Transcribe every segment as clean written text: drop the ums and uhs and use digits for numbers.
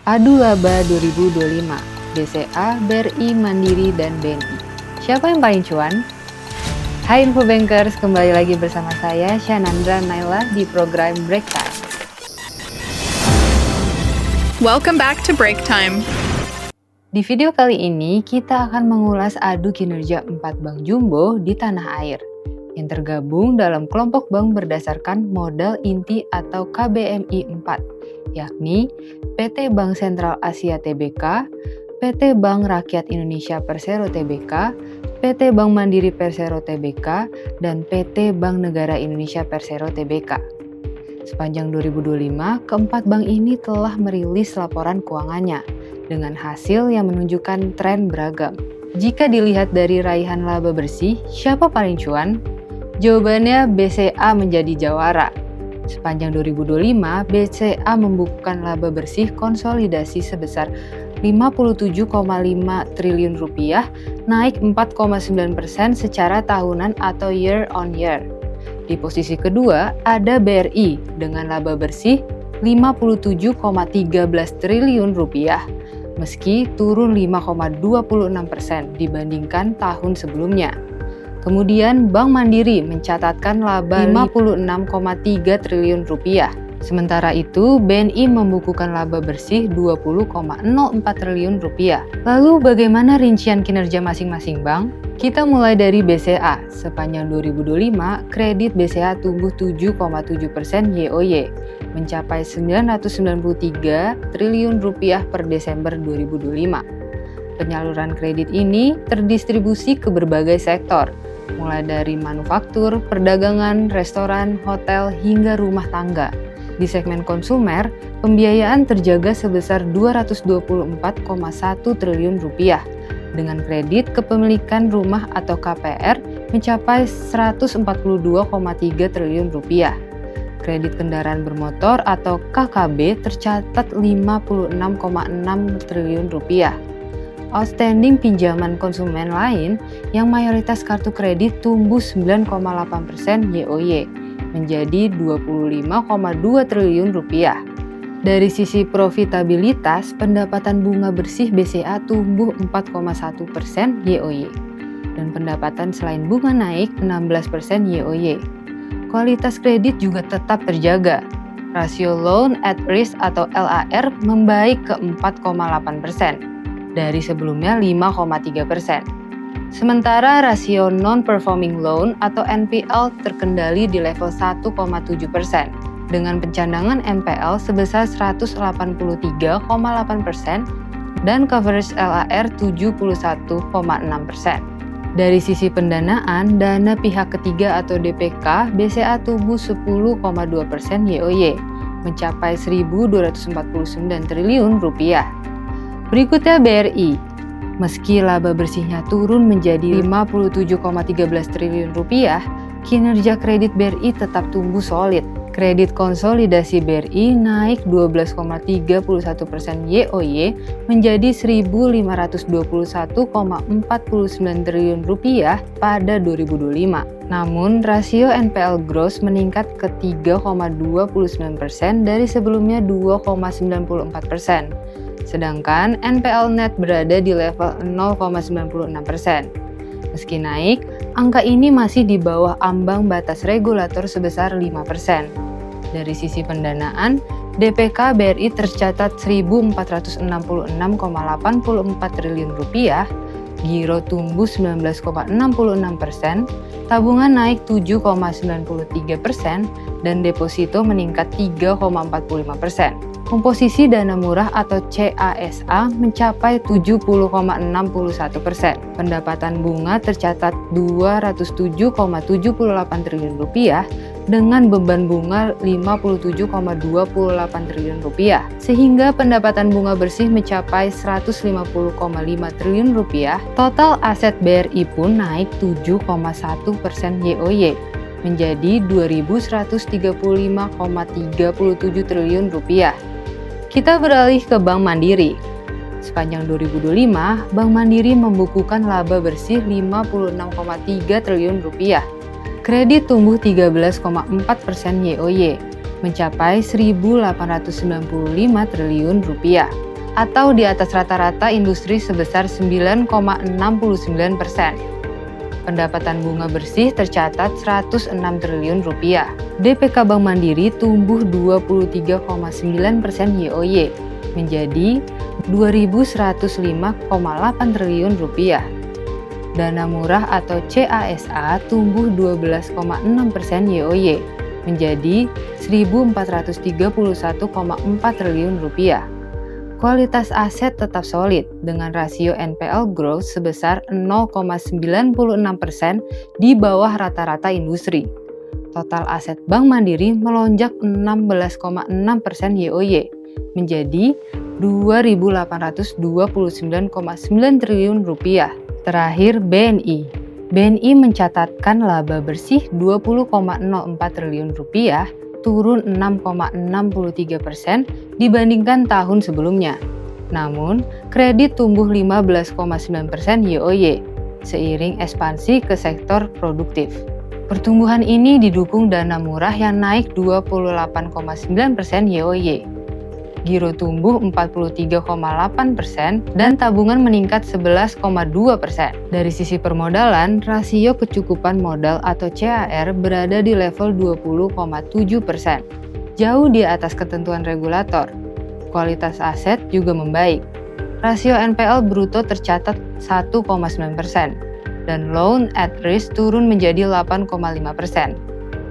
Adu Laba 2025, BCA, BRI, Mandiri, dan BNI. Siapa yang paling cuan? Hai Infobankers, kembali lagi bersama saya Shanandra Naila di program Break Time. Welcome back to Break Time. Di video kali ini kita akan mengulas adu kinerja 4 bank jumbo di tanah air yang tergabung dalam kelompok bank berdasarkan modal inti atau KBMI 4, yakni PT Bank Sentral Asia Tbk, PT Bank Rakyat Indonesia Persero Tbk, PT Bank Mandiri Persero Tbk, dan PT Bank Negara Indonesia Persero Tbk. Sepanjang 2025, keempat bank ini telah merilis laporan keuangannya dengan hasil yang menunjukkan tren beragam. Jika dilihat dari raihan laba bersih, siapa paling cuan? Jawabannya BCA menjadi jawara. Sepanjang 2025, BCA membukukan laba bersih konsolidasi sebesar 57,5 triliun rupiah, naik 4,9% secara tahunan atau year on year. Di posisi kedua ada BRI dengan laba bersih 57,13 triliun rupiah, meski turun 5,26% dibandingkan tahun sebelumnya. Kemudian Bank Mandiri mencatatkan laba 56,3 triliun rupiah. Sementara itu, BNI membukukan laba bersih 20,04 triliun rupiah. Lalu bagaimana rincian kinerja masing-masing bank? Kita mulai dari BCA. Sepanjang 2025, kredit BCA tumbuh 7,7% YoY, mencapai 993 triliun rupiah per Desember 2025. Penyaluran kredit ini terdistribusi ke berbagai sektor, mulai dari manufaktur, perdagangan, restoran, hotel, hingga rumah tangga. Di segmen konsumer, pembiayaan terjaga sebesar 224,1 triliun rupiah, dengan kredit kepemilikan rumah atau KPR mencapai 142,3 triliun rupiah. Kredit kendaraan bermotor atau KKB tercatat 56,6 triliun rupiah. Outstanding pinjaman konsumen lain yang mayoritas kartu kredit tumbuh 9,8% YoY menjadi 25,2 triliun rupiah. Dari sisi profitabilitas, pendapatan bunga bersih BCA tumbuh 4,1% YoY dan pendapatan selain bunga naik 16% YoY. Kualitas kredit juga tetap terjaga. Rasio loan at risk atau LAR membaik ke 4,8%. Dari sebelumnya 5,3%. Sementara rasio non-performing loan atau NPL terkendali di level 1,7%, dengan pencandangan NPL sebesar 183,8% dan coverage LAR 71,6%. Dari sisi pendanaan, dana pihak ketiga atau DPK, BCA tumbuh 10,2% YoY, mencapai 1.249 triliun rupiah. Berikutnya BRI. Meski laba bersihnya turun menjadi 57,13 triliun rupiah, kinerja kredit BRI tetap tumbuh solid. Kredit konsolidasi BRI naik 12,31% YoY menjadi 1.521,49 triliun rupiah pada 2025. Namun, rasio NPL gross meningkat ke 3,29% dari sebelumnya 2,94%. Sedangkan NPL net berada di level 0,96%. Meski naik, angka ini masih di bawah ambang batas regulator sebesar 5%. Dari sisi pendanaan, DPK BRI tercatat 1.466,84 triliun rupiah, giro tumbuh 19,66%, tabungan naik 7,93%, dan deposito meningkat 3,45%. Komposisi dana murah atau CASA mencapai 70,61%. Pendapatan bunga tercatat 207,78 triliun rupiah dengan beban bunga 57,28 triliun rupiah, sehingga pendapatan bunga bersih mencapai 150,5 triliun rupiah. Total aset BRI pun naik 7,1% YoY menjadi 2.135,37 triliun rupiah. Kita beralih ke Bank Mandiri. Sepanjang 2025, Bank Mandiri membukukan laba bersih 56,3 triliun rupiah. Kredit tumbuh 13,4% YoY, mencapai 1.895 triliun rupiah. atau di atas rata-rata industri sebesar 9,69%. Pendapatan bunga bersih tercatat 106 triliun rupiah. DPK Bank Mandiri tumbuh 23,9% YoY menjadi 2.105,8 triliun rupiah. Dana murah atau CASA tumbuh 12,6% YoY menjadi 1.431,4 triliun rupiah. Kualitas aset tetap solid dengan rasio NPL growth sebesar 0,96% di bawah rata-rata industri. Total aset Bank Mandiri melonjak 16,6% YoY menjadi 2.829,9 triliun rupiah. Terakhir BNI. BNI mencatatkan laba bersih 20,04 triliun rupiah, turun 6,63% dibandingkan tahun sebelumnya. Namun, kredit tumbuh 15,9% YoY, seiring ekspansi ke sektor produktif. Pertumbuhan ini didukung dana murah yang naik 28,9% YoY. Giro tumbuh 43,8% dan tabungan meningkat 11,2%. Dari sisi permodalan, rasio kecukupan modal atau CAR berada di level 20,7%, jauh di atas ketentuan regulator. Kualitas aset juga membaik. Rasio NPL bruto tercatat 1,9% dan loan at risk turun menjadi 8,5%.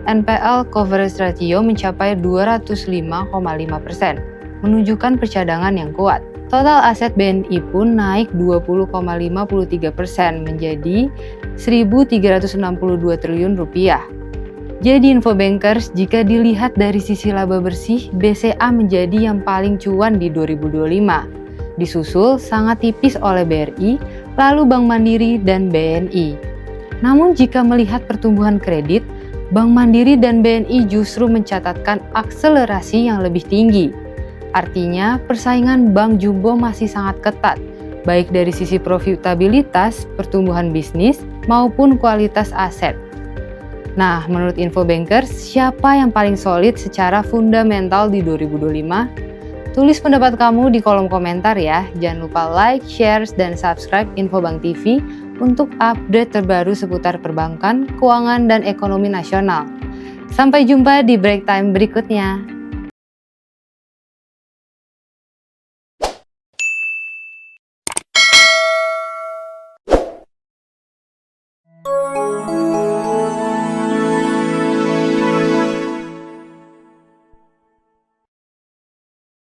NPL coverage ratio mencapai 205,5%. Menunjukkan percadangan yang kuat. Total aset BNI pun naik 20,53% menjadi 1.362 triliun rupiah. Jadi Infobankers, jika dilihat dari sisi laba bersih, BCA menjadi yang paling cuan di 2025. Disusul sangat tipis oleh BRI, lalu Bank Mandiri dan BNI. Namun jika melihat pertumbuhan kredit, Bank Mandiri dan BNI justru mencatatkan akselerasi yang lebih tinggi. Artinya, persaingan bank jumbo masih sangat ketat, baik dari sisi profitabilitas, pertumbuhan bisnis, maupun kualitas aset. Nah, menurut Infobankers, siapa yang paling solid secara fundamental di 2025? Tulis pendapat kamu di kolom komentar ya. Jangan lupa like, share, dan subscribe Infobank TV untuk update terbaru seputar perbankan, keuangan, dan ekonomi nasional. Sampai jumpa di break time berikutnya.